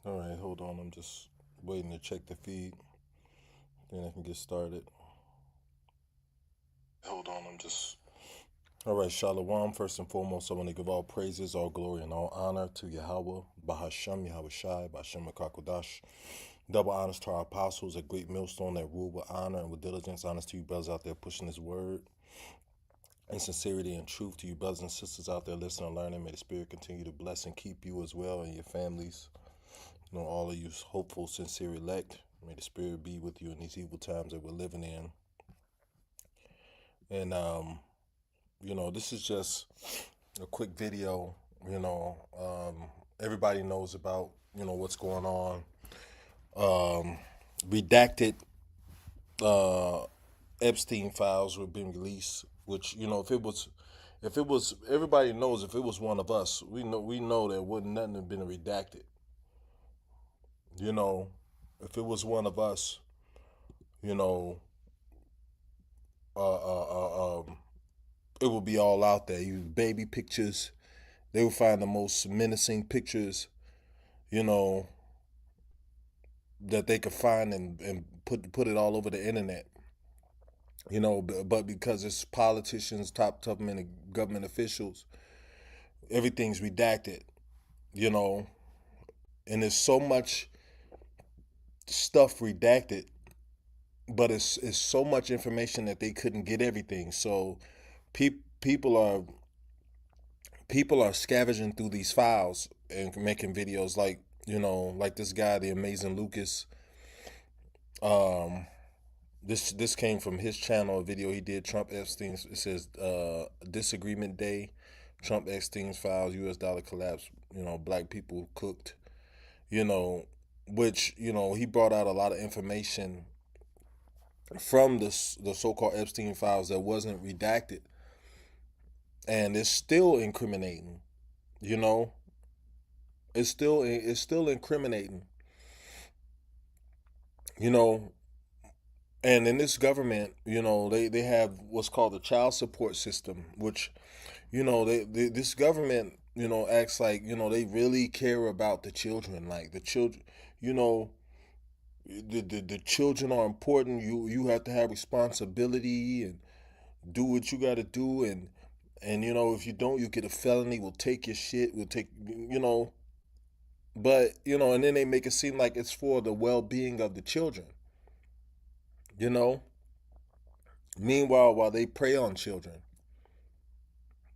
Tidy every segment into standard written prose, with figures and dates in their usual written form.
All right, hold on. I'm just waiting to check the feed. Then I can get started. Hold on, I'm just. All right, Shalom. First and foremost, I want to give all praises, all glory, and all honor to Yahweh, Bahasham, Yahweh Shai, Bahashem Makakodash. Double honors to our apostles, a great millstone that rule with honor and with diligence. Honors to you, brothers out there pushing His word, and sincerity and truth to you, brothers and sisters out there listening and learning. May the Spirit continue to bless and keep you as well and your families. All of you hopeful, sincere elect. May the Spirit be with you in these evil times that we're living in. And this is just a quick video. Everybody knows about what's going on. Redacted Epstein files were being released. Which if it was everybody knows if it was one of us, we know that wouldn't nothing have been redacted. You know, if it was one of us, you know, uh, uh, uh, um, it would be all out there. You baby pictures, they would find the most menacing pictures, you know, that they could find and put it all over the internet. But because it's politicians, top government officials, everything's redacted. You know, and there's so much stuff redacted, but it's so much information that they couldn't get everything. So pe- people are people are scavenging through these files and making videos like this guy, the amazing Lucas. Um, this came from his channel, a video he did. Trump Epstein's. It says disagreement day, Trump Epstein's files, U.S. dollar collapse. Black people cooked. You know, which he brought out a lot of information from the so-called Epstein files that wasn't redacted, and it's still incriminating. You know, it's still incriminating. You know, and in this government, they have what's called the child support system, which this government acts like they really care about the children, like the children. You know, the children are important. You have to have responsibility and do what you got to do, and if you don't, you get a felony. We'll take your shit. We'll take but and then they make it seem like it's for the well-being of the children. You know, meanwhile, while they prey on children,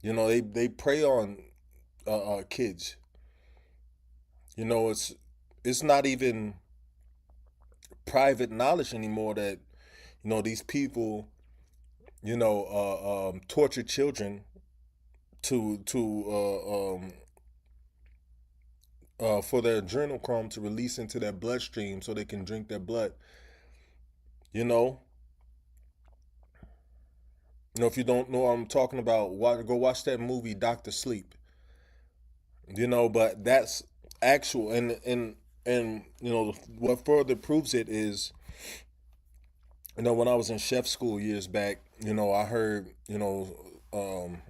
they prey on kids. It's not even private knowledge anymore that these people torture children to for their adrenochrome to release into their bloodstream so they can drink their blood. You know, if you don't know what I'm talking about, go watch that movie Doctor Sleep. But that's actual, and what further proves it is when I was in chef school years back, I heard um,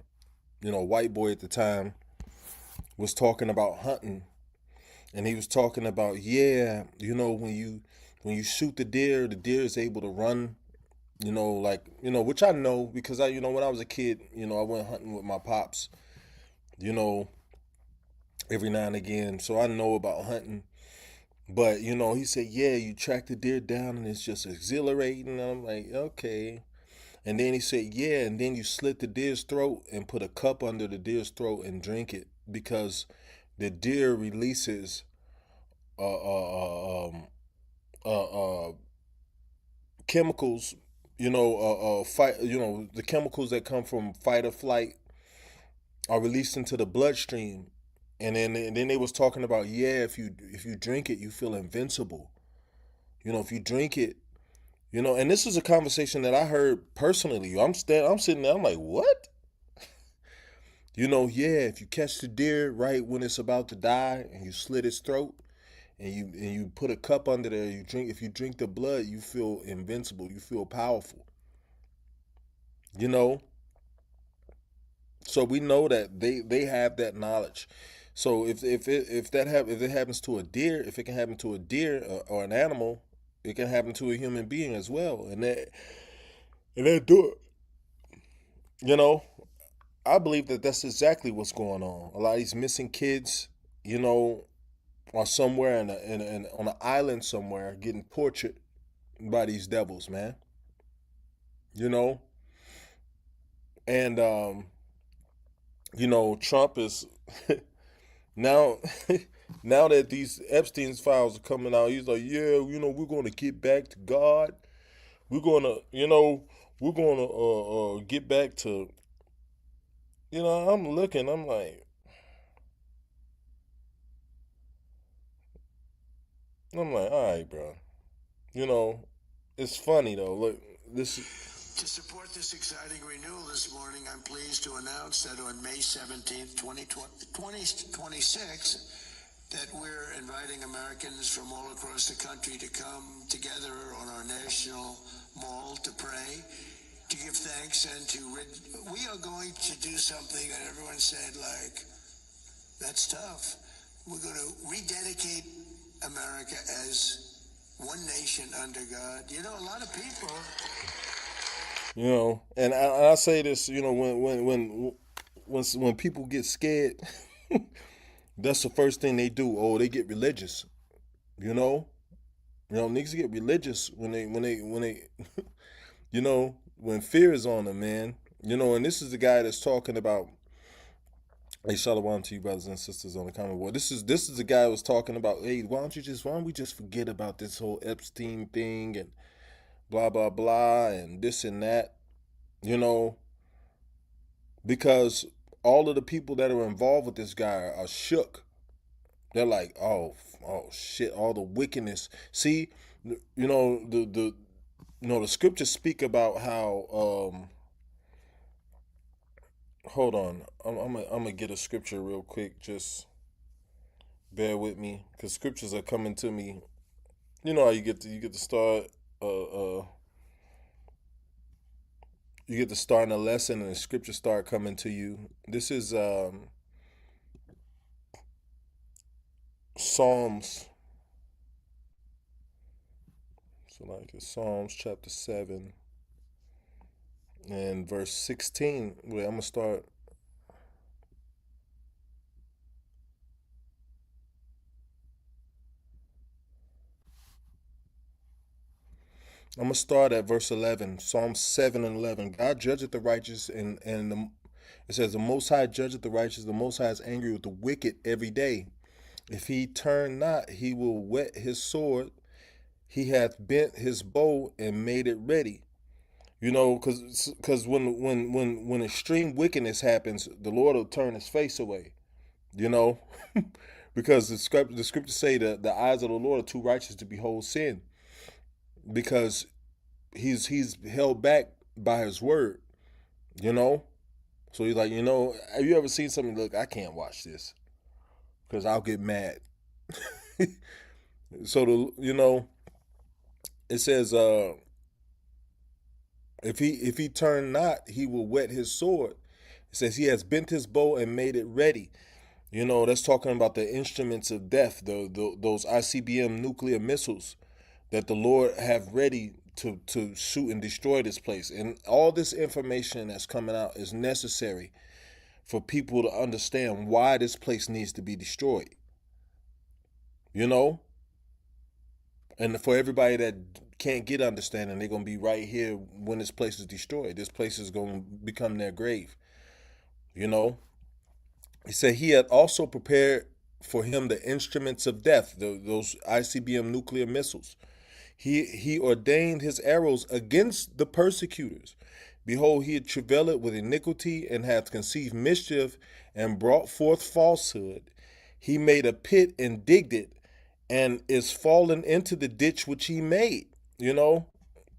white boy at the time was talking about hunting, and he was talking about, yeah, when you shoot the deer is able to run. Which I know because when I was a kid, I went hunting with my pops, you know, every now and again. So I know about hunting. But, he said, yeah, you track the deer down and it's just exhilarating. And I'm like, okay. And then he said, yeah, and then you slit the deer's throat and put a cup under the deer's throat and drink it because the deer releases uh, uh, uh, um, uh, chemicals, fight, the chemicals that come from fight or flight are released into the bloodstream. And then they was talking about, yeah, if you drink it, you feel invincible. If you drink it, and this is a conversation that I heard personally. I'm sitting there, I'm like, what? Yeah, if you catch the deer right when it's about to die and you slit its throat and you put a cup under there, you drink if you drink the blood, you feel invincible, you feel powerful. You know? So we know that they have that knowledge. So if it happens to a deer, if it can happen to a deer or an animal, it can happen to a human being as well. And that do it. You know, I believe that that's exactly what's going on. A lot of these missing kids, you know, are somewhere on an island somewhere getting tortured by these devils, man. You know, and Trump is now now that these Epstein's files are coming out, he's like, yeah, we're going to get back to God. We're going to, we're going to get back to, I'm looking, I'm like, all right, bro. You know, it's funny though. Look, this. To support this exciting renewal this morning, I'm pleased to announce that on May 17th, 2026, that we're inviting Americans from all across the country to come together on our national mall to pray, to give thanks, and we are going to do something that everyone said, like, that's tough. We're going to rededicate America as one nation under God. You know, a lot of people. And I say this, when people get scared, that's the first thing they do. Oh, they get religious. You know, niggas get religious when they when fear is on them, man. And this is the guy that's talking about. Hey, shalom to you, brothers and sisters on the comment board. This is the guy who was talking about. Hey, why don't we just forget about this whole Epstein thing and blah blah blah and this and that, you know, because all of the people that are involved with this guy are shook. They're like, oh shit, all the wickedness. See, the scriptures speak about how. Hold on, I'm gonna get a scripture real quick. Just bear with me, cause scriptures are coming to me. You know how you get to start. You get to start in a lesson, and the scriptures start coming to you. This is Psalms. So like it's Psalms chapter 7 and verse 16. Wait, I'm gonna start. I'm gonna start at verse 11. Psalm 7 and 11. God judgeth the righteous, it says, the Most High judgeth the righteous. The Most High is angry with the wicked every day. If he turn not, he will whet his sword. He hath bent his bow and made it ready. Because when extreme wickedness happens, the Lord will turn his face away. You know, because the scriptures say that the eyes of the Lord are too righteous to behold sin, because he's held back by his word. You know, so he's like, have you ever seen something? Look, I can't watch this because I'll get mad. So it says, if he turn not, he will whet his sword. It says he has bent his bow and made it ready. That's talking about the instruments of death, those ICBM nuclear missiles that the Lord have ready to shoot and destroy this place. And all this information that's coming out is necessary for people to understand why this place needs to be destroyed. You know? And for everybody that can't get understanding, they're going to be right here when this place is destroyed. This place is going to become their grave. You know? He said he had also prepared for him the instruments of death, those ICBM nuclear missiles. He ordained his arrows against the persecutors. Behold, he had travailed with iniquity and hath conceived mischief and brought forth falsehood. He made a pit and digged it and is fallen into the ditch which he made. The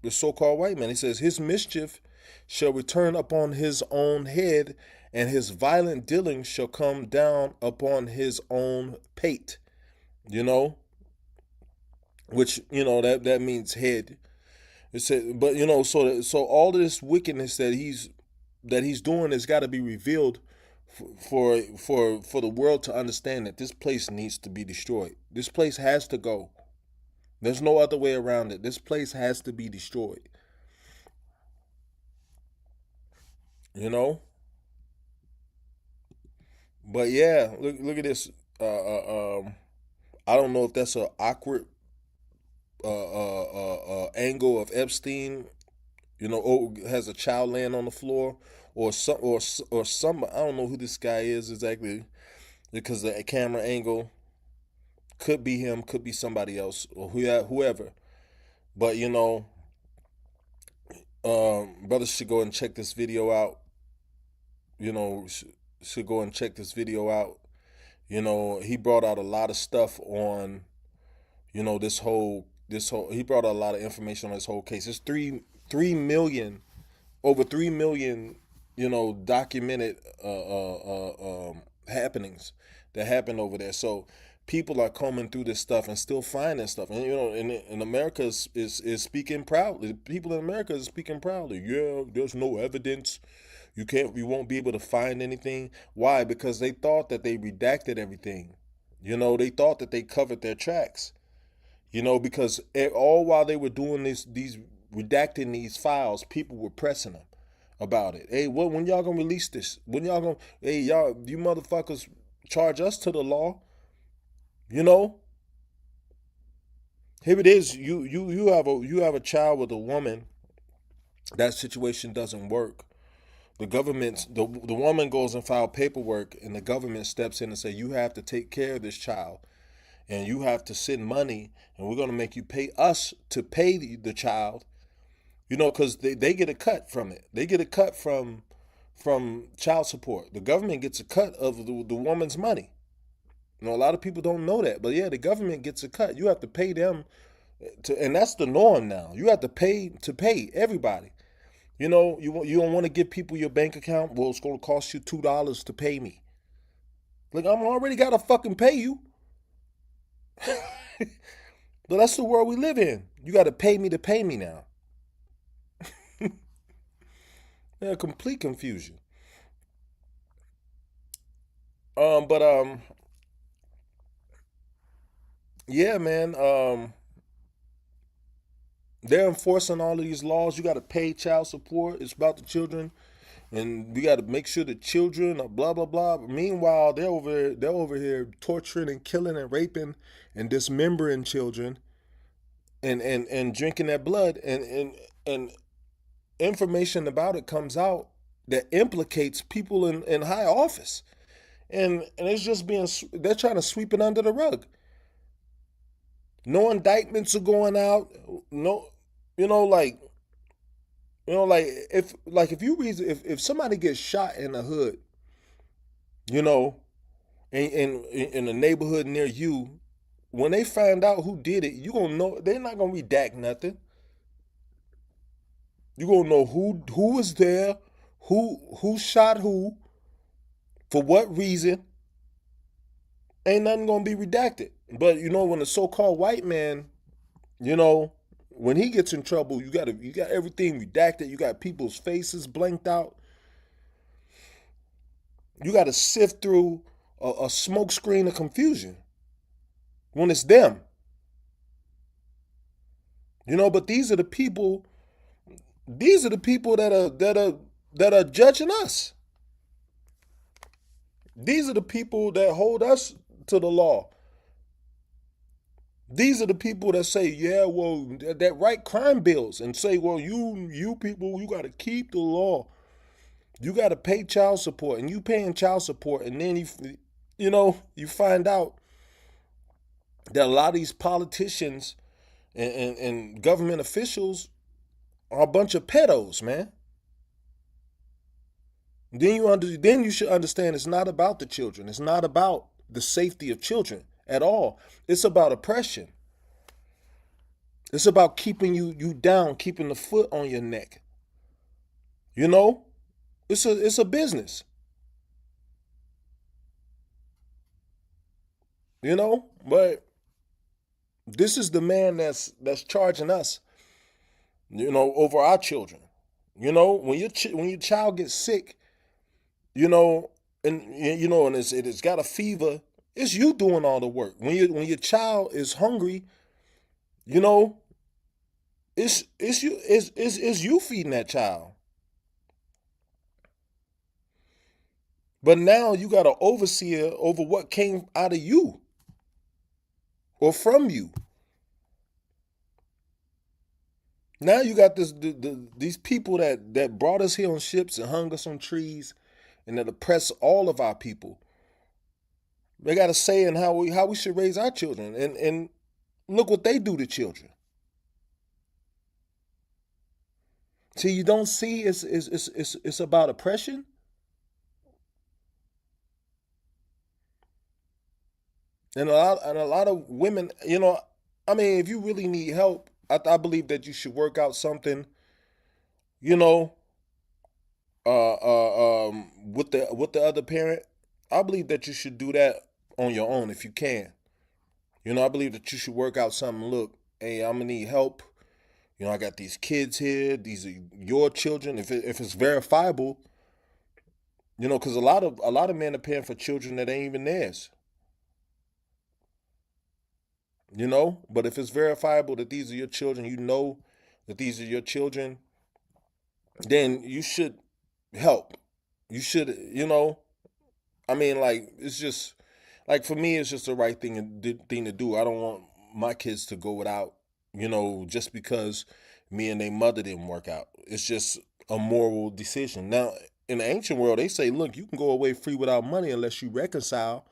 so-called white man. He says his mischief shall return upon his own head, and his violent dealing shall come down upon his own pate. Which that means head. It said, but so all of this wickedness that he's doing has got to be revealed for the world to understand that this place needs to be destroyed. This place has to go. There's no other way around it. This place has to be destroyed. You know. But yeah, look at this. I don't know if that's an awkward angle of Epstein. Has a child laying on the floor, or some. I don't know who this guy is exactly because the camera angle could be him, could be somebody else, or whoever. But brothers should go and check this video out. Should go and check this video out. He brought out a lot of stuff on, this whole he brought out a lot of information on this whole case. It's 3 million, over 3 million, documented happenings that happened over there. So people are combing through this stuff and still finding stuff. And and America is speaking proudly. People in America is speaking proudly. Yeah, there's no evidence. You won't be able to find anything. Why? Because they thought that they redacted everything. They thought that they covered their tracks. Because all while they were doing these redacting these files, people were pressing them about it. Hey, when y'all gonna release this? When y'all gonna? Hey, you motherfuckers charge us to the law. You know, Here it is. You have a child with a woman. That situation doesn't work. The woman goes and file paperwork, and the government steps in and say you have to take care of this child, and you have to send money, and we're gonna make you pay us to pay the child. Because they get a cut from it. They get a cut from child support. The government gets a cut of the woman's money. A lot of people don't know that, but yeah, the government gets a cut. You have to pay them and that's the norm now. You have to pay everybody. You don't want to give people your bank account. Well, it's going to cost you $2 to pay me. Like, I'm already got to fucking pay you. But that's the world we live in. You got to pay me now. Yeah, complete confusion. But yeah, man. They're enforcing all of these laws. You got to pay child support. It's about the children, and we got to make sure the children are blah blah blah. Meanwhile, they're over here torturing and killing and raping and dismembering children, and drinking their blood, and information about it comes out that implicates people in high office, and it's just they're trying to sweep it under the rug. No indictments are going out. No, you know, like if you read if somebody gets shot in the hood, you know, in a neighborhood near you, when they find out who did it, you gonna know they're not gonna redact nothing. You gonna know who was there, who shot who, for what reason. Ain't nothing gonna be redacted. But when the so-called white man, you know, when he gets in trouble, you got everything redacted. You got people's faces blanked out. You got to sift through a smoke screen of confusion when it's them. But these are the people. These are the people that are judging us. These are the people that hold us to the law. These are the people that say, yeah, well, that write crime bills and say, well, you people, you got to keep the law. You got to pay child support, and you paying child support, and then you find out that a lot of these politicians and government officials are a bunch of pedos, man. Then you should understand it's not about the children. It's not about the safety of children at all. It's about oppression. It's about keeping you down, keeping the foot on your neck. It's a business. But this is the man that's charging us, over our children. When your child gets sick, you know, and you know, and it's got a fever. It's you doing all the work. When your child is hungry, you know, it's you feeding that child. But now you got an overseer over what came out of you or from you. Now you got these people that brought us here on ships and hung us on trees and that oppress all of our people. They got a say in how we should raise our children, and look what they do to children. See, you don't see it's about oppression. And a lot of women, I mean, if you really need help, I believe that you should work out something, you know, with the other parent. I believe that you should do that on your own if you can. I believe that you should work out something. Look, hey, I'm gonna need help. I got these kids here. These are your children. If it's verifiable, because a lot of men are paying for children that ain't even theirs. But if it's verifiable that these are your children, that these are your children, then you should help. You should, I mean, like, it's just like, for me, it's just the right thing to do. I don't want my kids to go without, just because me and their mother didn't work out. It's just a moral decision. Now, in the ancient world, they say, look, you can go away free without money unless you reconcile,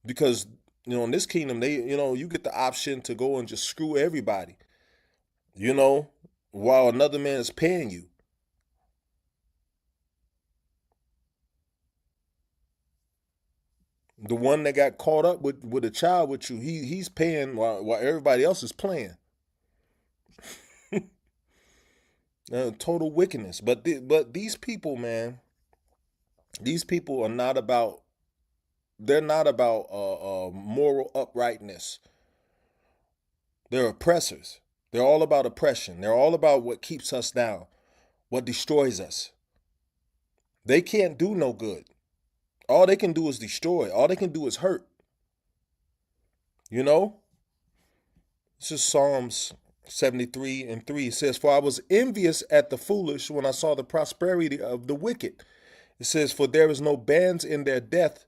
because in this kingdom, you get the option to go and just screw everybody, you know, while another man is paying you. The one that got caught up with a child with you, he's paying while everybody else is playing. Total wickedness. But these people, man, these people are not about. They're not about moral uprightness. They're oppressors. They're all about oppression. They're all about what keeps us down, what destroys us. They can't do no good. All they can do is destroy. All they can do is hurt. You know? This is Psalms 73:3. It says, "For I was envious at the foolish when I saw the prosperity of the wicked." It says, "For there is no bands in their death,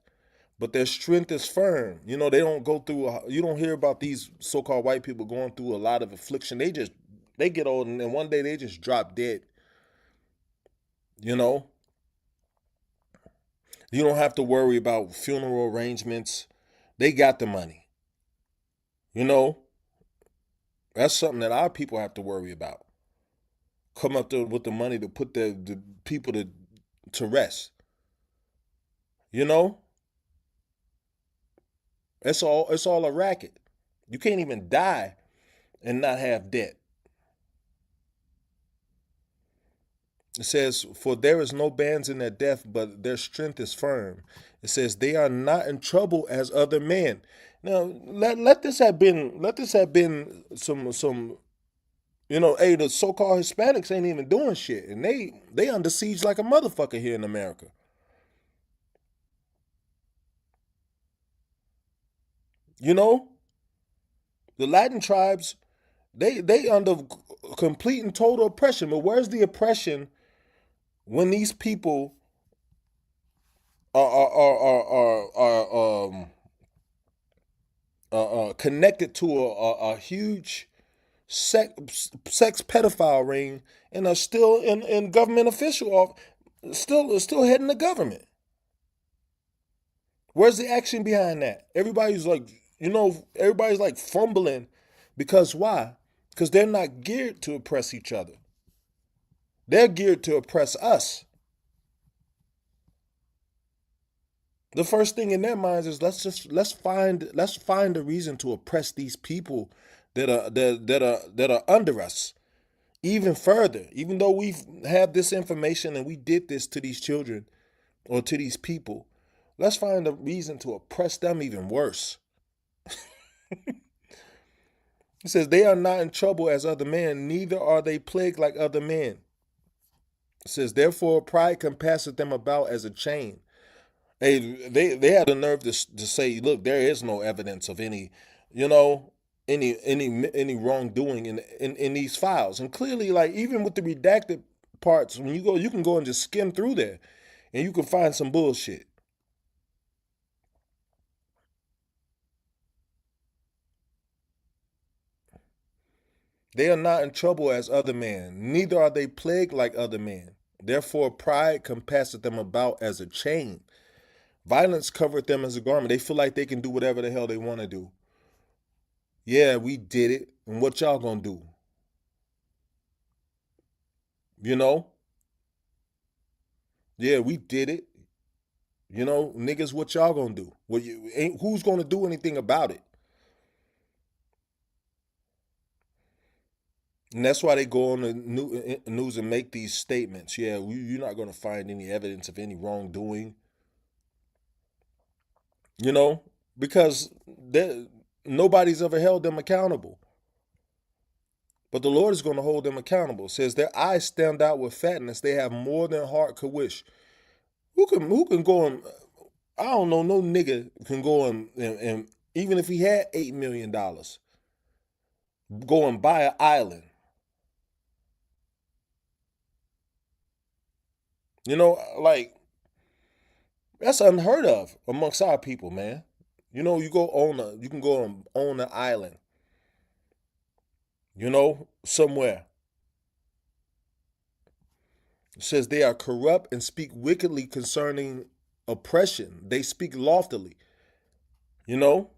but their strength is firm." They don't go through, you don't hear about these so-called white people going through a lot of affliction. They get old and then one day they just drop dead. You know? You don't have to worry about funeral arrangements. They got the money. You know? That's something that our people have to worry about. Come up there with the money to put the people to rest. You know? It's all a racket. You can't even die and not have debt. It says, "For there is no bands in their death, but their strength is firm." It says, "They are not in trouble as other men." Now, let this have been some. Hey, the so-called Hispanics ain't even doing shit, and they under siege like a motherfucker here in America. You know, the Latin tribes, they under complete and total oppression. But where's the oppression when these people are connected to a huge sex pedophile ring and are still in government official still heading the government? Where's the action behind that? Everybody's like fumbling, because why? Because they're not geared to oppress each other. They're geared to oppress us. The first thing in their minds is, let's find a reason to oppress these people that are under us even further. Even though we have this information and we did this to these children or to these people, let's find a reason to oppress them even worse. He says, "They are not in trouble as other men, neither are they plagued like other men." It says, "Therefore pride compasseth them about as a chain." Hey, they had the nerve to say, look, there is no evidence of any, you know, any wrongdoing in these files. And clearly, like even with the redacted parts, when you go, you can go and just skim through there, and you can find some bullshit. They are not in trouble as other men, neither are they plagued like other men. Therefore, pride compasseth them about as a chain. Violence covered them as a garment. They feel like they can do whatever the hell they want to do. Yeah, we did it. And what y'all gonna do? You know? Yeah, we did it. You know, niggas, what y'all gonna do? Well, you ain't who's gonna do anything about it? And that's why they go on the news and make these statements. Yeah, you're not gonna find any evidence of any wrongdoing. You know, because nobody's ever held them accountable. But the Lord is going to hold them accountable. It says their eyes stand out with fatness. They have more than heart could wish. Who can go and I don't know, no nigga can go and even if he had $8 million, go and buy an island. You know, like that's unheard of amongst our people, man. You know, you can go and own an island. You know, somewhere. It says they are corrupt and speak wickedly concerning oppression. They speak loftily. You know,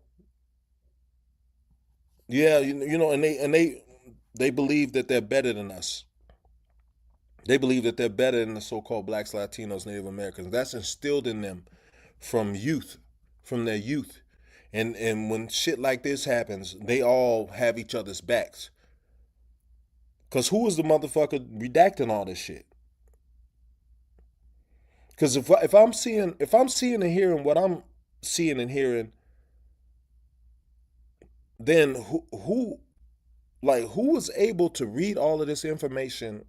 yeah, you know, and they believe that they're better than us. They believe that they're better than the so-called blacks, Latinos, Native Americans. That's instilled in them from youth, from their youth. And when shit like this happens, they all have each other's backs. Cause who is the motherfucker redacting all this shit? Cause if I'm seeing and hearing what I'm seeing and hearing, then who was able to read all of this information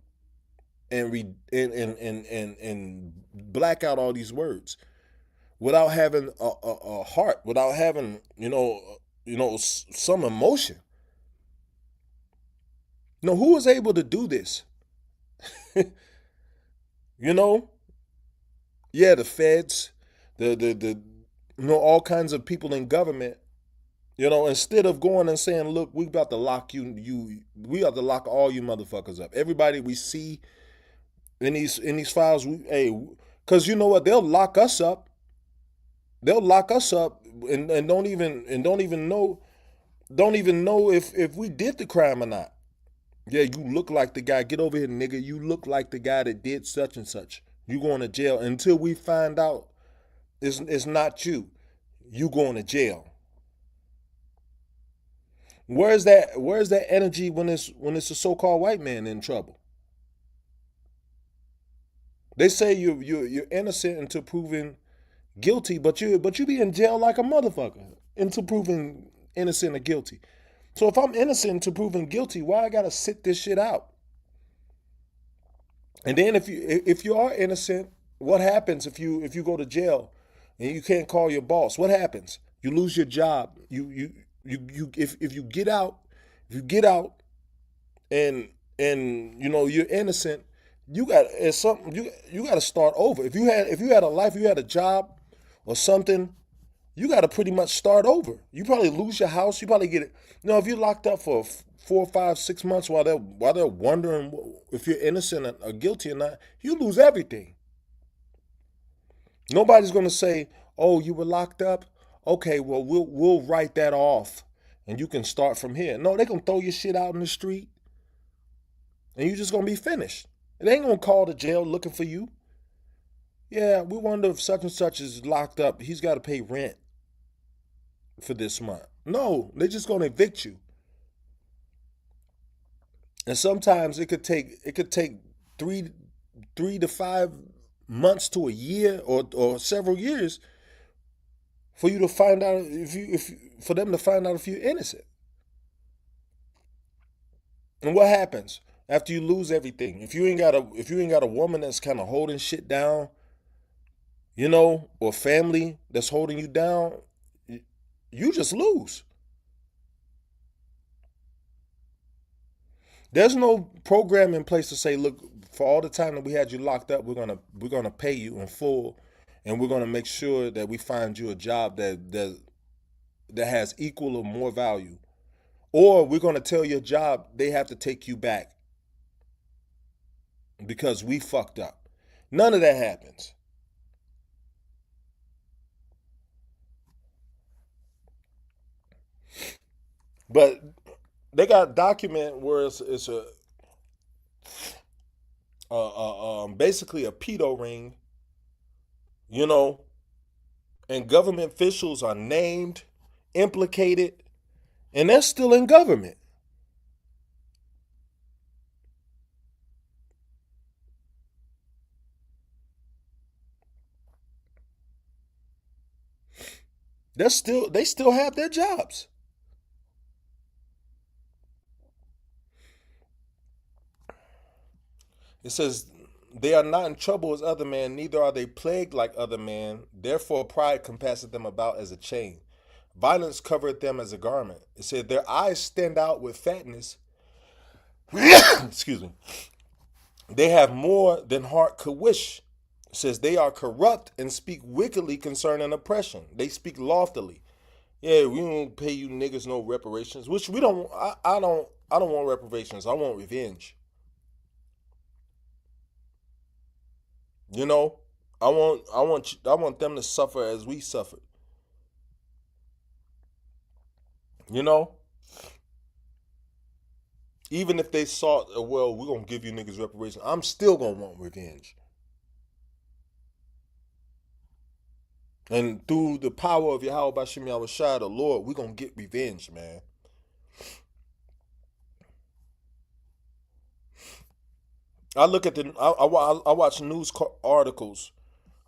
and read and black out all these words without having a heart, without having some emotion. No, who was able to do this? You know, yeah, the feds, the all kinds of people in government. You know, instead of going and saying, "Look, we about to lock we have to lock all you motherfuckers up." Everybody we see in these files, because you know what, they'll lock us up. They'll lock us up and don't even know if we did the crime or not. Yeah, you look like the guy. Get over here, nigga. You look like the guy that did such and such. You going to jail until we find out it's not you. You going to jail. Where's that energy when it's a so-called white man in trouble? They say you're innocent until proven guilty, but you be in jail like a motherfucker until proven innocent or guilty. So if I'm innocent until proven guilty, why I gotta sit this shit out? And then if you are innocent, what happens if you go to jail and you can't call your boss? What happens? You lose your job. If you get out, if you get out and you're innocent, you got it's something you got to start over. If you had a life, you had a job or something, you got to pretty much start over. You probably lose your house. You probably get it. If you're locked up for 4, 5, 6 months while they're wondering if you're innocent or guilty or not, you lose everything. Nobody's gonna say, "Oh, you were locked up. Okay, well we'll write that off, and you can start from here." No, they're gonna throw your shit out in the street, and you're just gonna be finished. They ain't gonna call the jail looking for you. Yeah, we wonder if such and such is locked up. He's got to pay rent for this month. No, they're just gonna evict you. And sometimes it could take 3 to 5 months to a year or several years for you to find out if for them to find out if you're innocent. And what happens after you lose everything? If you ain't got a woman that's kind of holding shit down, or family that's holding you down, you just lose. There's no program in place to say, look, for all the time that we had you locked up, we're gonna pay you in full, and we're gonna make sure that we find you a job that has equal or more value, or we're gonna tell your job they have to take you back because we fucked up. None of that happens. But they got a document where it's basically a pedo ring, you know, and government officials are named, implicated, and they're still in government. They still have their jobs. It says they are not in trouble as other men, neither are they plagued like other men. Therefore pride compasseth them about as a chain. Violence covereth them as a garment. It said their eyes stand out with fatness. Excuse me. They have more than heart could wish. It says they are corrupt and speak wickedly concerning oppression. They speak loftily. Yeah, we don't pay you niggas no reparations, which we don't. I don't want reparations. I want revenge. You know, I want them to suffer as we suffered. You know, even if they sought, well, we're gonna give you niggas reparations. I'm still gonna want revenge. And through the power of Yahweh Bashim Yahushua, the Lord, we're gonna get revenge, man. I look at I watch news articles.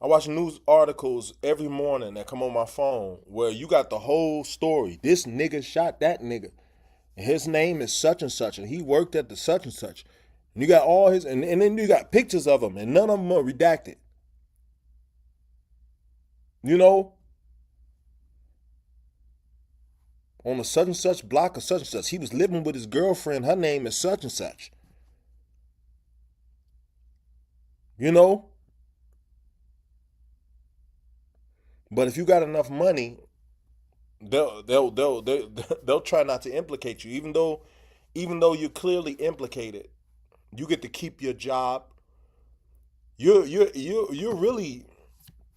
I watch news articles every morning that come on my phone where you got the whole story. This nigga shot that nigga. And his name is such and such, and he worked at the such and such. And you got all his, and then you got pictures of him, and none of them are redacted. You know, on a such and such block of such and such. He was living with his girlfriend. Her name is such and such. You know, but if you got enough money, they'll try not to implicate you, even though you're clearly implicated. You get to keep your job. You're really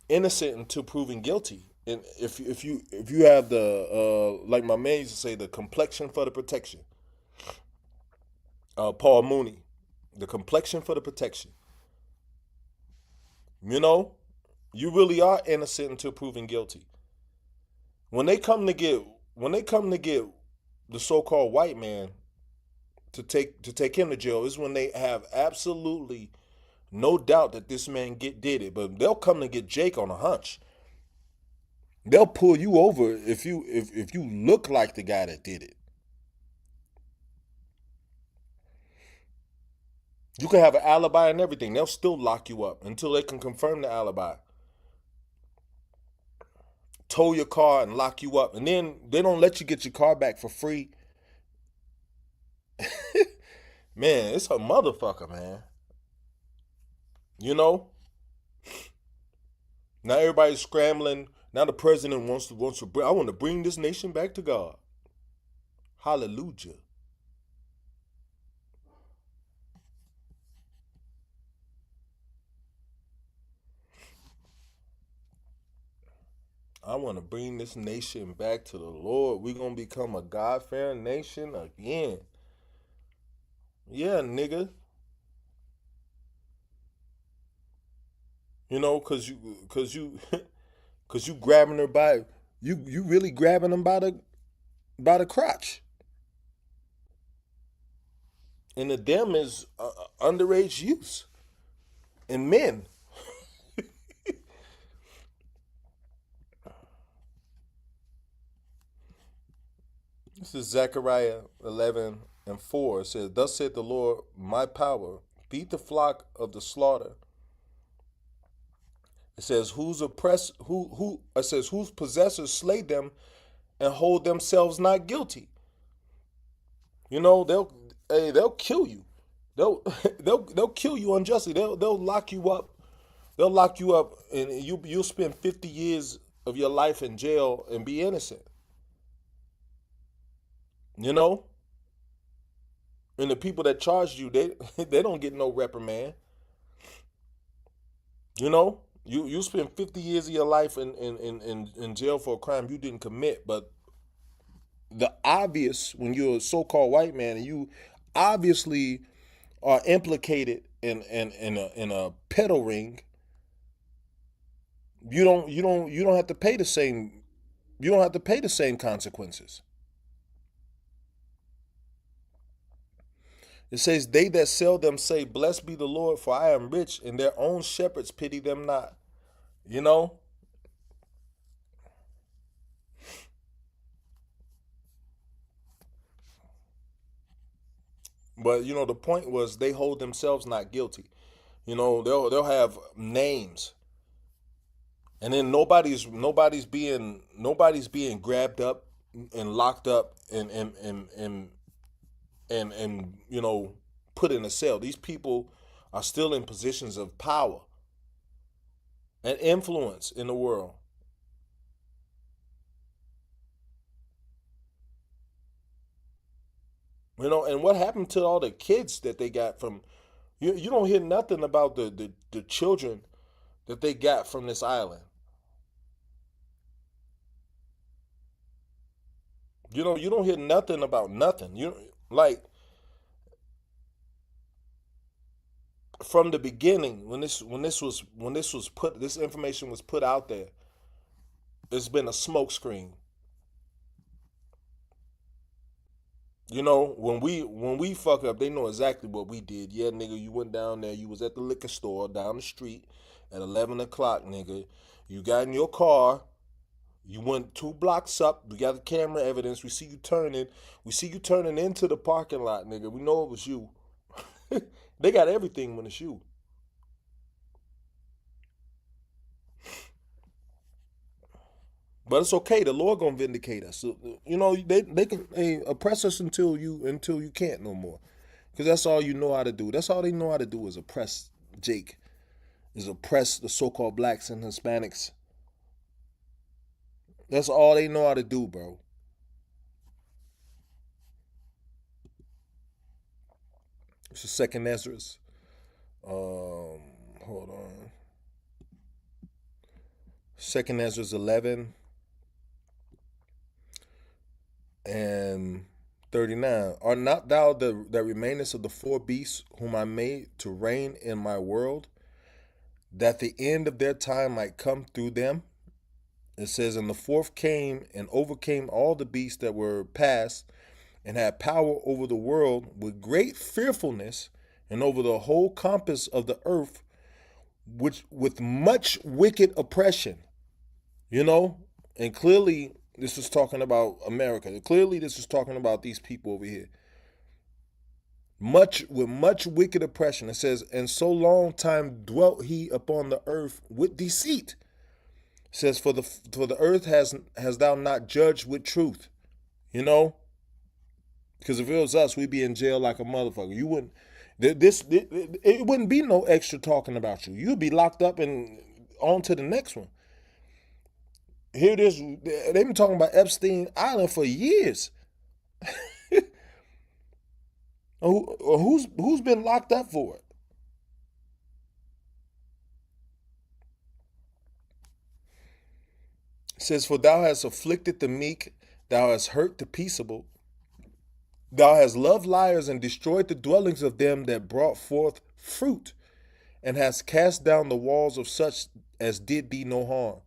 innocent until proven guilty. And if you have the like my man used to say, the complexion for the protection. Paul Mooney, the complexion for the protection. You know, you really are innocent until proven guilty. When they come to get when they come to get the so-called white man to take him to jail is when they have absolutely no doubt that this man did it. But they'll come to get Jake on a hunch. They'll pull you over if you look like the guy that did it. You can have an alibi and everything. They'll still lock you up until they can confirm the alibi. Tow your car and lock you up. And then they don't let you get your car back for free. Man, it's a motherfucker, man. You know? Now everybody's scrambling. Now the president wants to bring, I want to bring this nation back to God. Hallelujah. I want to bring this nation back to the Lord. We're going to become a God fearing nation again. Yeah, nigga. Cause you grabbing her by, you really grabbing them by the crotch. And the them is underage use and men. This is Zechariah 11:4. It says, "Thus saith the Lord, my power, feed the flock of the slaughter." It says whose oppress who it says whose possessors slay them and hold themselves not guilty. You know, they'll kill you. They'll they'll kill you unjustly. They'll lock you up. They'll lock you up and you'll spend 50 years of your life in jail and be innocent. You know? And the people that charged you, they they don't get no reprimand. You know? You spend 50 years of your life in jail for a crime you didn't commit, but the obvious when you're a so-called white man and you obviously are implicated in a pedo ring, you don't have to pay the same consequences. It says, they that sell them say, blessed be the Lord, for I am rich, and their own shepherds pity them not. You know? But you know, the point was they hold themselves not guilty. You know, they'll have names. And then nobody's being grabbed up and locked up and you know put in a cell. These people are still in positions of power and influence in the world. You know, and what happened to all the kids that they got from you don't hear nothing about the children that they got from this island. You know, you don't hear nothing about nothing. You like from the beginning when this information was put out there, it's been a smokescreen. You know, when we fuck up, they know exactly what we did. Yeah, nigga, you went down there. You was at the liquor store down the street at 11 o'clock, nigga. You got in your car. You went 2 blocks up. We got the camera evidence. We see you turning. We see you turning into the parking lot, nigga. We know it was you. They got everything when it's you. But it's okay. The Lord gonna vindicate us. So, you know, they can oppress us until you can't no more. Because that's all you know how to do. That's all they know how to do is oppress Jake. Is oppress the so-called blacks and Hispanics. That's all they know how to do, bro. It's the second Ezra's. Hold on. Second Ezra's 11 and 39. Are not thou that remainest of the four beasts whom I made to reign in my world, that the end of their time might come through them? It says, and the fourth came and overcame all the beasts that were past, and had power over the world with great fearfulness, and over the whole compass of the earth, which with much wicked oppression. You know, and clearly this is talking about America. Clearly this is talking about these people over here. Much wicked oppression. It says, and so long time dwelt he upon the earth with deceit. It says, for the earth has thou not judged with truth. You know, because if it was us, we'd be in jail like a motherfucker. You wouldn't. It wouldn't be no extra talking about you. You'd be locked up and on to the next one. Here it is. They've been talking about Epstein Island for years. Who's been locked up for it? It says, for thou hast afflicted the meek, thou hast hurt the peaceable, thou hast loved liars and destroyed the dwellings of them that brought forth fruit, and hast cast down the walls of such as did thee no harm.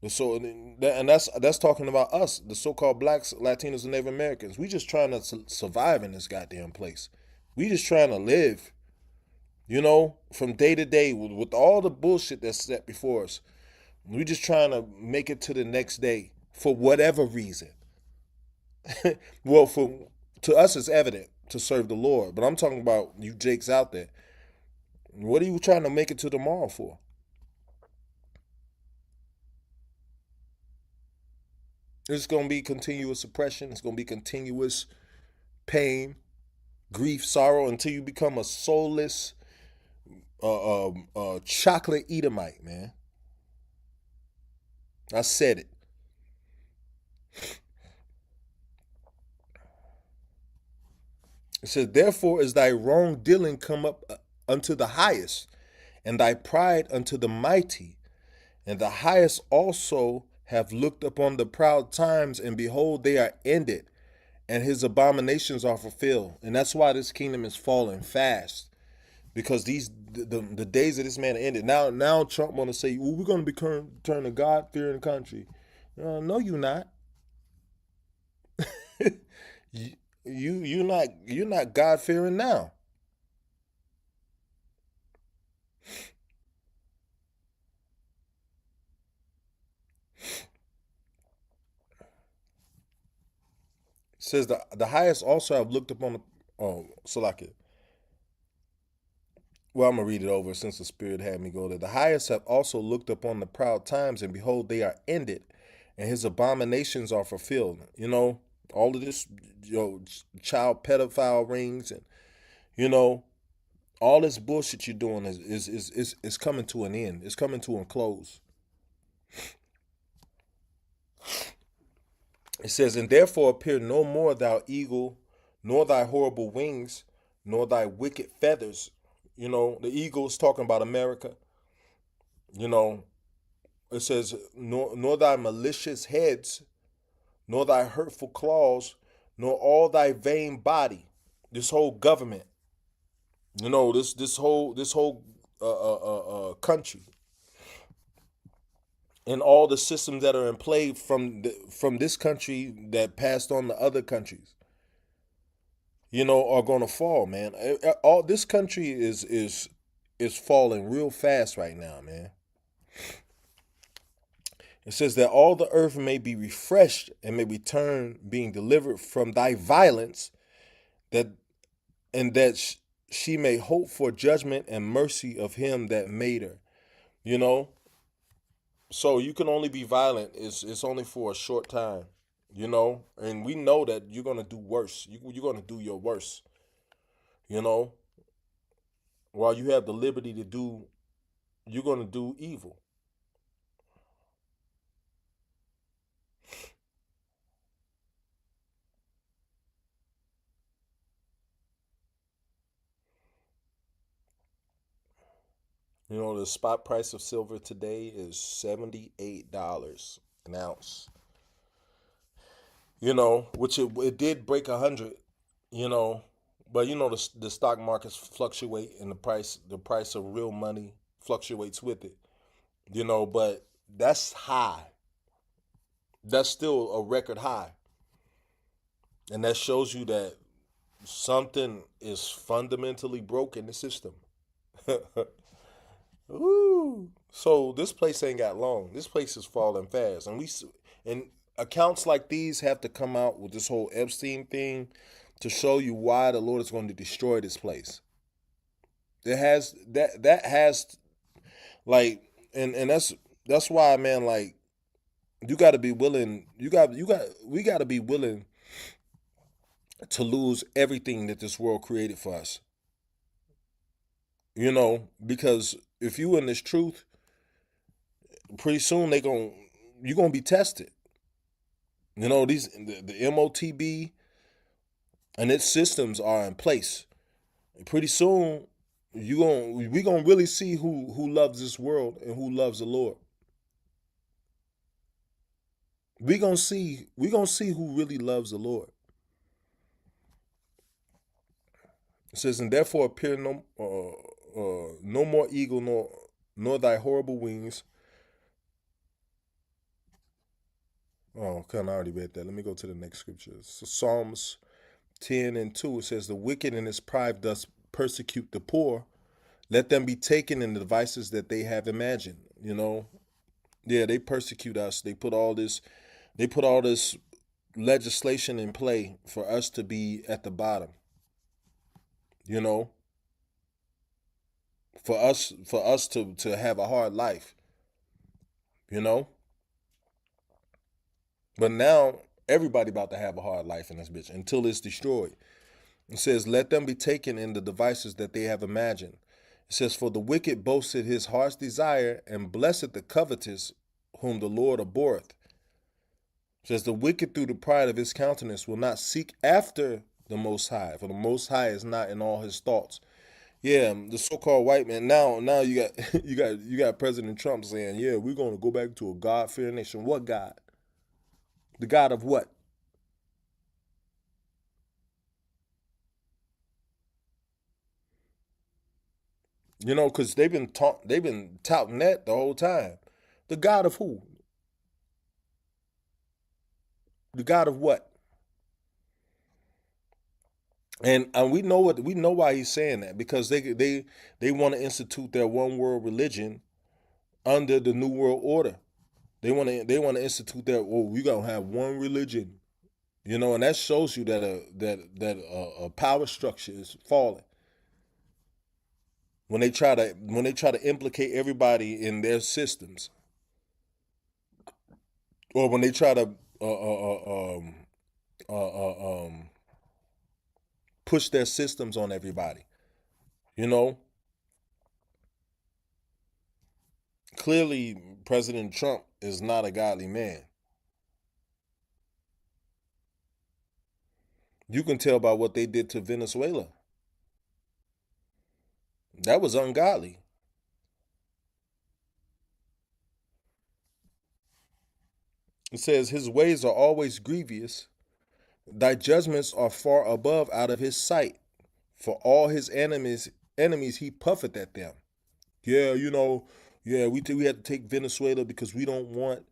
So, and that's talking about us, the so-called blacks, Latinos, and Native Americans. We just trying to survive in this goddamn place. We just trying to live, you know, from day to day with all the bullshit that's set before us. We just trying to make it to the next day for whatever reason. Well, for to us it's evident to serve the Lord, but I'm talking about you Jakes out there. What are you trying to make it to tomorrow for? It's going to be continuous oppression. It's going to be continuous pain, grief, sorrow until you become a soulless chocolate Edomite, man. I said it. It says, therefore is thy wrongdoing come up unto the highest, and thy pride unto the mighty. And the highest also have looked upon the proud times, and behold, they are ended, and his abominations are fulfilled. And that's why this kingdom is falling fast, because the days of this man are ended. Now Trump want to say, well, we're going to be turn a God fearing country. No, you're not. You're not God fearing now. It says the highest also have looked upon the Salakia. Well, I'm gonna read it over since the Spirit had me go there. The highest have also looked upon the proud times, and behold, they are ended, and his abominations are fulfilled. All of this, child pedophile rings, and you know, all this bullshit you're doing is coming to an end. It's coming to a close. It says, and therefore appear no more thou eagle, nor thy horrible wings, nor thy wicked feathers. The eagle's talking about America. You know, it says, nor thy malicious heads, nor thy hurtful claws, nor all thy vain body. This whole government, this whole country, and all the systems that are in play from this country that passed on to other countries, are going to fall, man. All this country is falling real fast right now, man. It says that all the earth may be refreshed and may return, being delivered from thy violence, that and that she may hope for judgment and mercy of him that made her. You know, so you can only be violent. It's only for a short time. And we know that you're gonna do worse. You're gonna do your worst. You know, while you have the liberty to do, you're gonna do evil. The spot price of silver today is $78 an ounce. Which it did break 100. You know, but the stock markets fluctuate, and the price of real money fluctuates with it. But that's high. That's still a record high, and that shows you that something is fundamentally broken in the system. Ooh. So this place ain't got long. This place is falling fast, and accounts like these have to come out with this whole Epstein thing to show you why the Lord is going to destroy this place. It has that has like, and that's why, man. Like, you got to be willing. We got to be willing to lose everything that this world created for us. Because if you in this truth, pretty soon you're gonna be tested. The MOTB and its systems are in place. And pretty soon we gonna really see who loves this world and who loves the Lord. We gonna see who really loves the Lord. It says, and therefore appear no more eagle, nor thy horrible wings. Oh, okay, I already read that. Let me go to the next scripture. So Psalms 10:2, it says, the wicked in his pride does persecute the poor. Let them be taken in the devices that they have imagined. Yeah, they persecute us. They put all this legislation in play for us to be at the bottom. For us to have a hard life. You know? But now everybody about to have a hard life in this bitch until it's destroyed. It says, let them be taken in the devices that they have imagined. It says, for the wicked boasted his heart's desire, and blessed the covetous whom the Lord abhorreth. It says, the wicked through the pride of his countenance will not seek after the Most High, for the Most High is not in all his thoughts. Yeah, the so-called white man. Now you got you got President Trump saying, yeah, we're going to go back to a God-fearing nation. What God? The God of what? You know, because they've been touting that the whole time. The God of who? The God of what? And we know why he's saying that, because they want to institute their one world religion under the new world order. They want to institute that. Oh, we gonna have one religion, you know, and that shows you that a power structure is falling when they try to implicate everybody in their systems, or when they try to uh, um, push their systems on everybody. You know, clearly President Trump is not a godly man. You can tell by what they did to Venezuela. That was ungodly. It says his ways are always grievous. Thy judgments are far above out of his sight. For all his enemies he puffeth at them. Yeah, you know, yeah, we had to take Venezuela because we don't want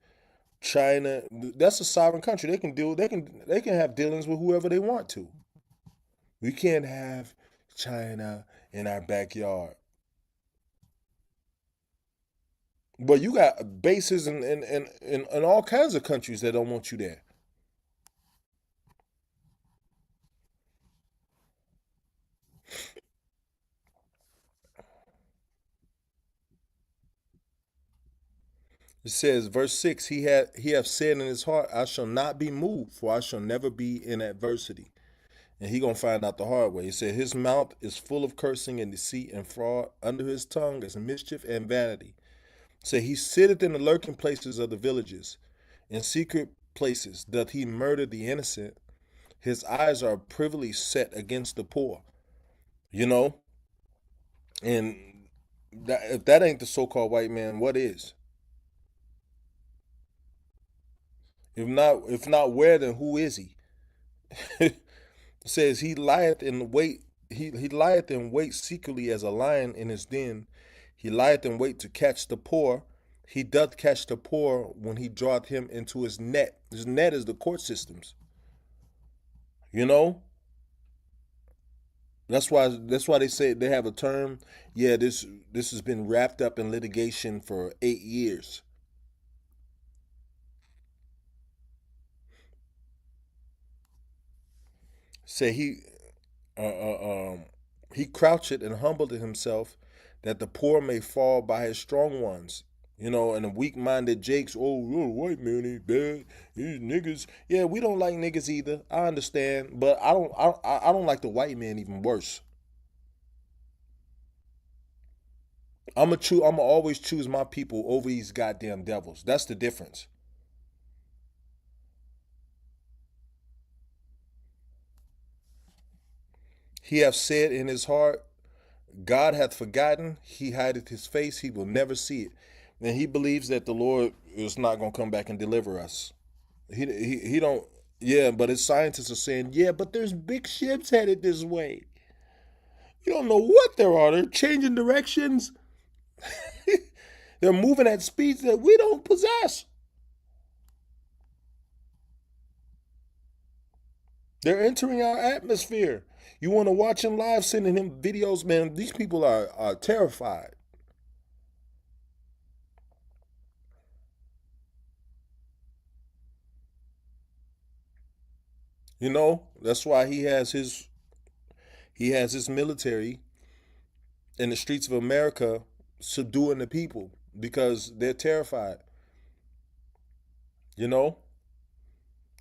China. That's a sovereign country. They can have dealings with whoever they want to. We can't have China in our backyard. But you got bases in all kinds of countries that don't want you there. It says, verse 6, he hath said in his heart, I shall not be moved, for I shall never be in adversity. And he gonna find out the hard way. He said, his mouth is full of cursing and deceit and fraud. Under his tongue is mischief and vanity. Say, he sitteth in the lurking places of the villages. In secret places doth he murder the innocent. His eyes are privily set against the poor. You know? And if that ain't the so-called white man, what is? If not where, then who is he? It says he lieth in wait. He lieth in wait secretly as a lion in his den. He lieth in wait to catch the poor. He doth catch the poor when he draweth him into his net. His net is the court systems. You know, that's why they say they have a term. Yeah, this has been wrapped up in litigation for 8 years. Say uh, uh, um, he croucheth and humbled himself, that the poor may fall by his strong ones. You know, and the weak-minded Jakes, oh, white man ain't bad. These niggas, yeah, we don't like niggas either. I understand, but I don't like the white man even worse. I'm gonna always choose my people over these goddamn devils. That's the difference. He hath said in his heart, God hath forgotten. He hideth his face. He will never see it. And he believes that the Lord is not gonna come back and deliver us. He don't. Yeah, but his scientists are saying, yeah, but there's big ships headed this way. You don't know what there are. They're changing directions. They're moving at speeds that we don't possess. They're entering our atmosphere. You want to watch him live, sending him videos, man. These people are terrified. You know, that's why he has his military in the streets of America subduing the people because they're terrified. You know,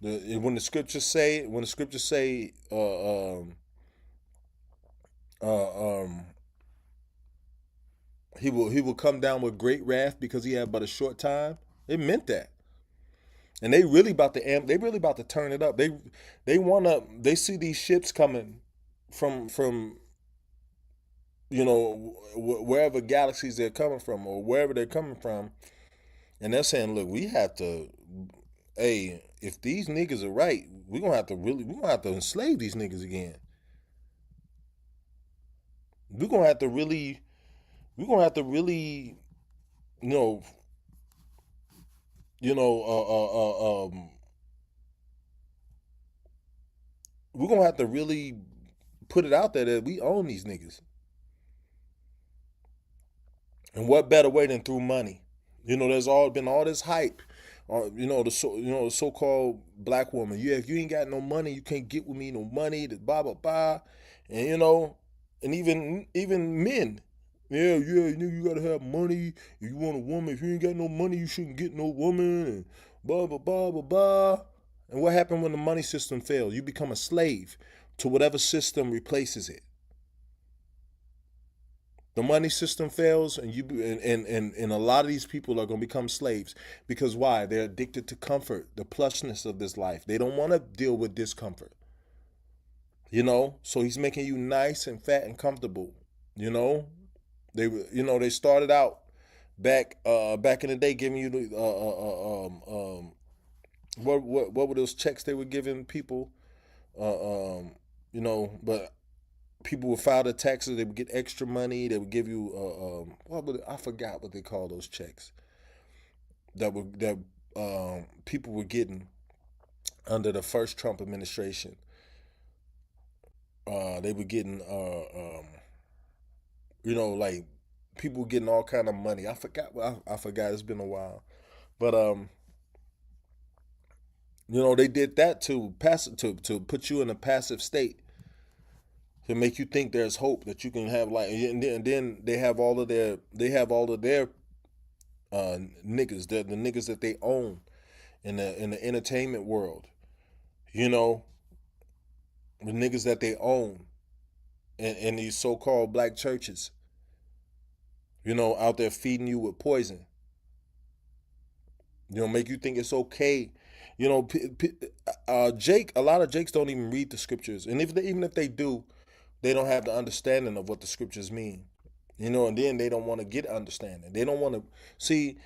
When the scriptures say, uh, he will come down with great wrath because he had but a short time. It meant that, and they really about to they really about to turn it up. They see these ships coming from wherever galaxies they're coming from or wherever they're coming from, and they're saying, look, we have to, hey, if these niggas are right, we're gonna have to enslave these niggas again. We're gonna have to really we're gonna have to really, you know, you know, we're gonna have to really put it out there that we own these niggas. And what better way than through money? There's all been all this hype. The so-called black woman. Yeah, if you ain't got no money, you can't get with me. No money. The blah blah blah, and and even men. Yeah, you gotta have money if you want a woman. If you ain't got no money, you shouldn't get no woman. And blah blah blah blah blah. And what happened when the money system fails? You become a slave to whatever system replaces it. The money system fails, and a lot of these people are going to become slaves because why? They're addicted to comfort, the plushness of this life. They don't want to deal with discomfort. So he's making you nice and fat and comfortable. you know they started out back in the day giving you the what were those checks they were giving people, but people would file their taxes. They would get extra money. They would give you I forgot what they call those checks that people were getting under the first Trump administration. They were getting like people were getting all kind of money. I forgot. I forgot. It's been a while, but they did that to to put you in a passive state to make you think there's hope that you can have like, and then they have all of their niggas, the niggas that they own in the entertainment world, you know the niggas that they own in these so-called black churches, out there feeding you with poison, make you think it's okay. Jake, a lot of Jakes don't even read the scriptures, and even if they do, they don't have the understanding of what the scriptures mean. And then they don't want to get understanding. They don't want to see.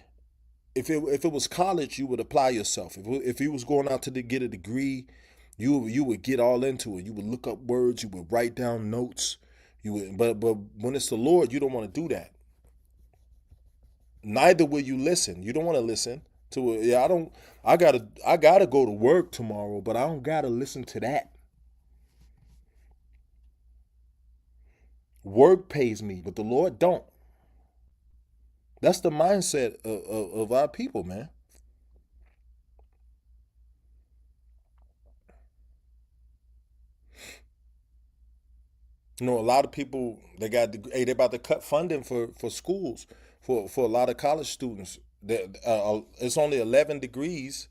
If it was college, you would apply yourself. If you was going out to get a degree, you would get all into it. You would look up words. You would write down notes. But when it's the Lord, you don't want to do that. Neither will you listen. You don't want to listen to it. Yeah, I don't. I gotta go to work tomorrow, but I don't gotta listen to that. Work pays me, but the Lord don't. That's the mindset of our people, man. A lot of people they about to cut funding for schools for a lot of college students. It's only 11 degrees.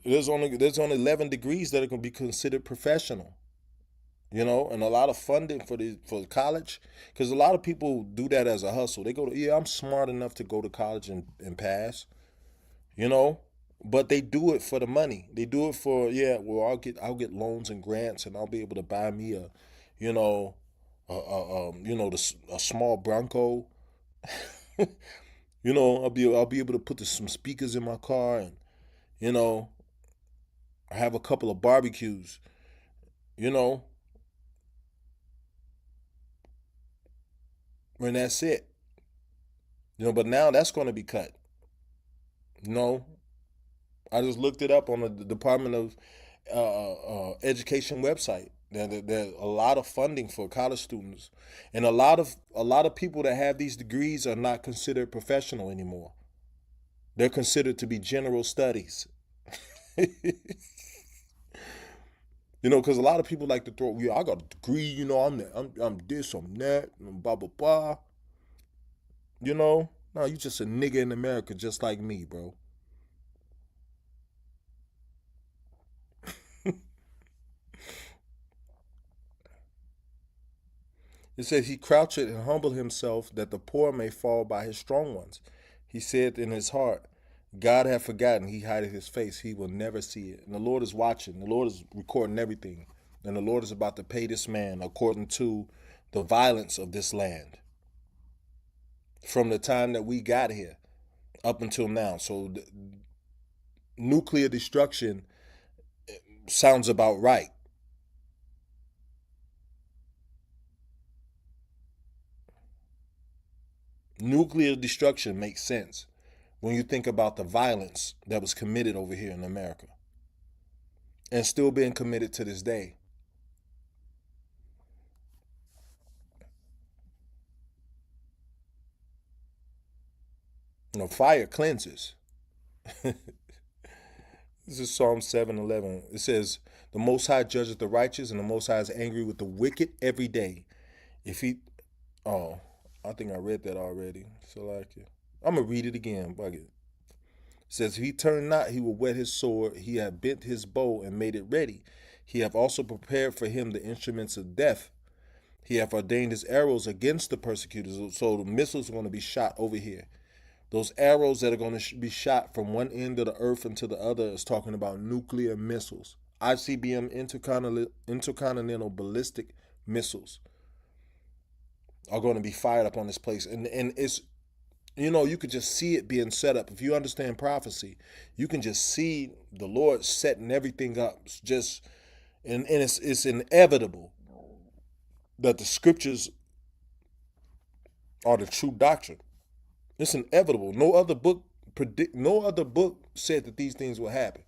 There's only 11 degrees that are going to be considered professional. And a lot of funding for college, because a lot of people do that as a hustle. They go to, yeah, I'm smart enough to go to college and pass. You know, but they do it for the money. They do it for, yeah. Well, I'll get loans and grants, and I'll be able to buy me you know, a small Bronco. I'll be able to put some speakers in my car, and you know, have a couple of barbecues. You know, and that's it. But now that's going to be cut. You know, I just looked it up on the Department of Education website. There's a lot of funding for college students, and a lot of people that have these degrees are not considered professional anymore. They're considered to be general studies. Because a lot of people like to throw, yeah, I got a degree. I'm this, I'm that, and blah blah blah. No, you just a nigga in America, just like me, bro. It says, he croucheth and humbled himself that the poor may fall by his strong ones. He said in his heart, God hath forgotten, he hideth his face, he will never see it. And the Lord is watching, the Lord is recording everything. And the Lord is about to pay this man according to the violence of this land from the time that we got here up until now. So nuclear destruction sounds about right. Nuclear destruction makes sense when you think about the violence that was committed over here in America and still being committed to this day. You know, fire cleanses. This is Psalm 7:11. It says, the Most High judgeth the righteous, and the Most High is angry with the wicked every day. If he, oh, I think I read that already. So like it. I'm gonna read it again. Bug it. It says, if he turn not, he will whet his sword. He hath bent his bow and made it ready. He hath also prepared for him the instruments of death. He hath ordained his arrows against the persecutors. So the missiles are going to be shot over here. Those arrows that are going to be shot from one end of the earth into the other is talking about nuclear missiles. ICBM, intercontinental ballistic missiles, are going to be fired up on this place. And it's, you know, you could just see it being set up. If you understand prophecy, you can just see the Lord setting everything up. It's just, and it's inevitable that the scriptures are the true doctrine. It's inevitable. No other book said that these things will happen.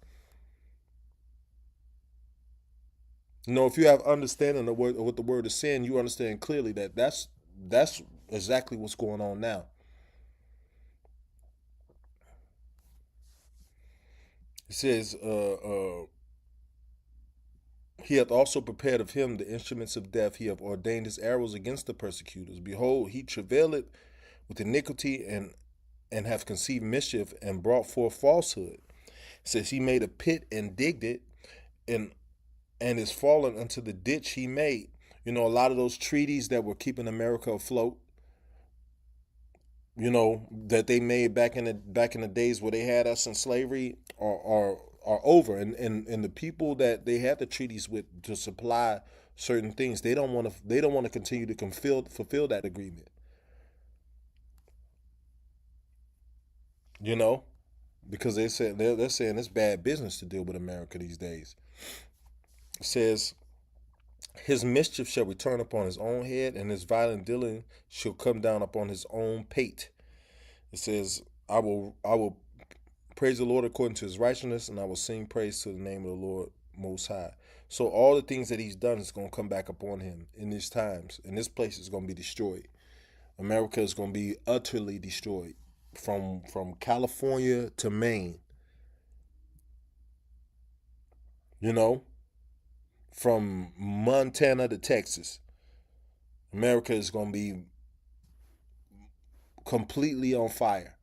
You know, if you have understanding of what the word is saying, you understand clearly that that's exactly what's going on now. It says, he hath also prepared of him the instruments of death. He hath ordained his arrows against the persecutors. Behold, he travaileth with iniquity and hath conceived mischief and brought forth falsehood. It says he made a pit and digged it, and is fallen unto the ditch he made. You know, a lot of those treaties that were keeping America afloat, you know, that they made back in the days where they had us in slavery are over. And the people that they had the treaties with to supply certain things, they don't want to continue to fulfill that agreement. You know, because they're saying it's bad business to deal with America these days. It says, his mischief shall return upon his own head, and his violent dealing shall come down upon his own pate. It says, I will praise the Lord according to his righteousness, and I will sing praise to the name of the Lord Most High. So all the things that he's done is going to come back upon him in these times, and this place is going to be destroyed. America is going to be utterly destroyed from California to Maine. You know, from Montana to Texas. America is going to be completely on fire.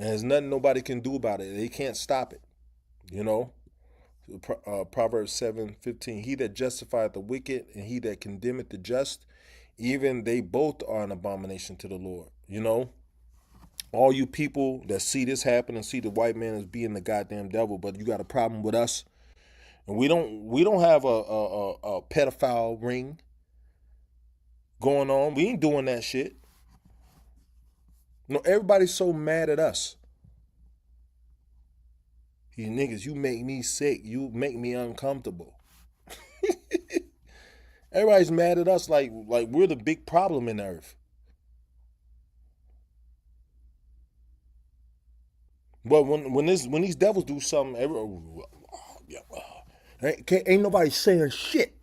And there's nothing nobody can do about it. They can't stop it. You know? Proverbs 7:15. He that justifieth the wicked and he that condemneth the just, even they both are an abomination to the Lord. You know? All you people that see this happen and see the white man as being the goddamn devil, but you got a problem with us. And we don't have a pedophile ring going on. We ain't doing that shit. You know, everybody's so mad at us. You niggas, you make me sick. You make me uncomfortable. Everybody's mad at us like we're the big problem in the earth. But when these devils do something, ain't nobody saying shit.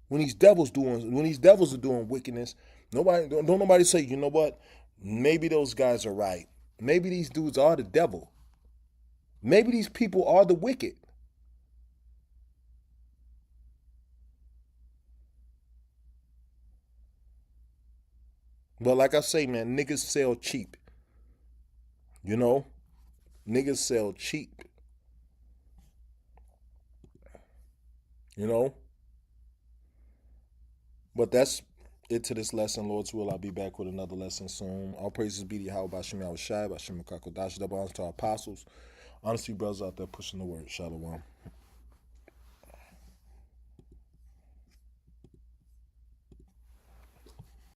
When these devils are doing wickedness, don't nobody say, you know what? Maybe those guys are right. Maybe these dudes are the devil. Maybe these people are the wicked. But like I say, man, niggas sell cheap. You know? Niggas sell cheap. You know? But that's it to this lesson. Lord's will, I'll be back with another lesson soon. All praises be to Yahweh Bashim Yahushai, Bashim Kakodash, double honors to our apostles. Honestly, brothers out there pushing the word. Shalom.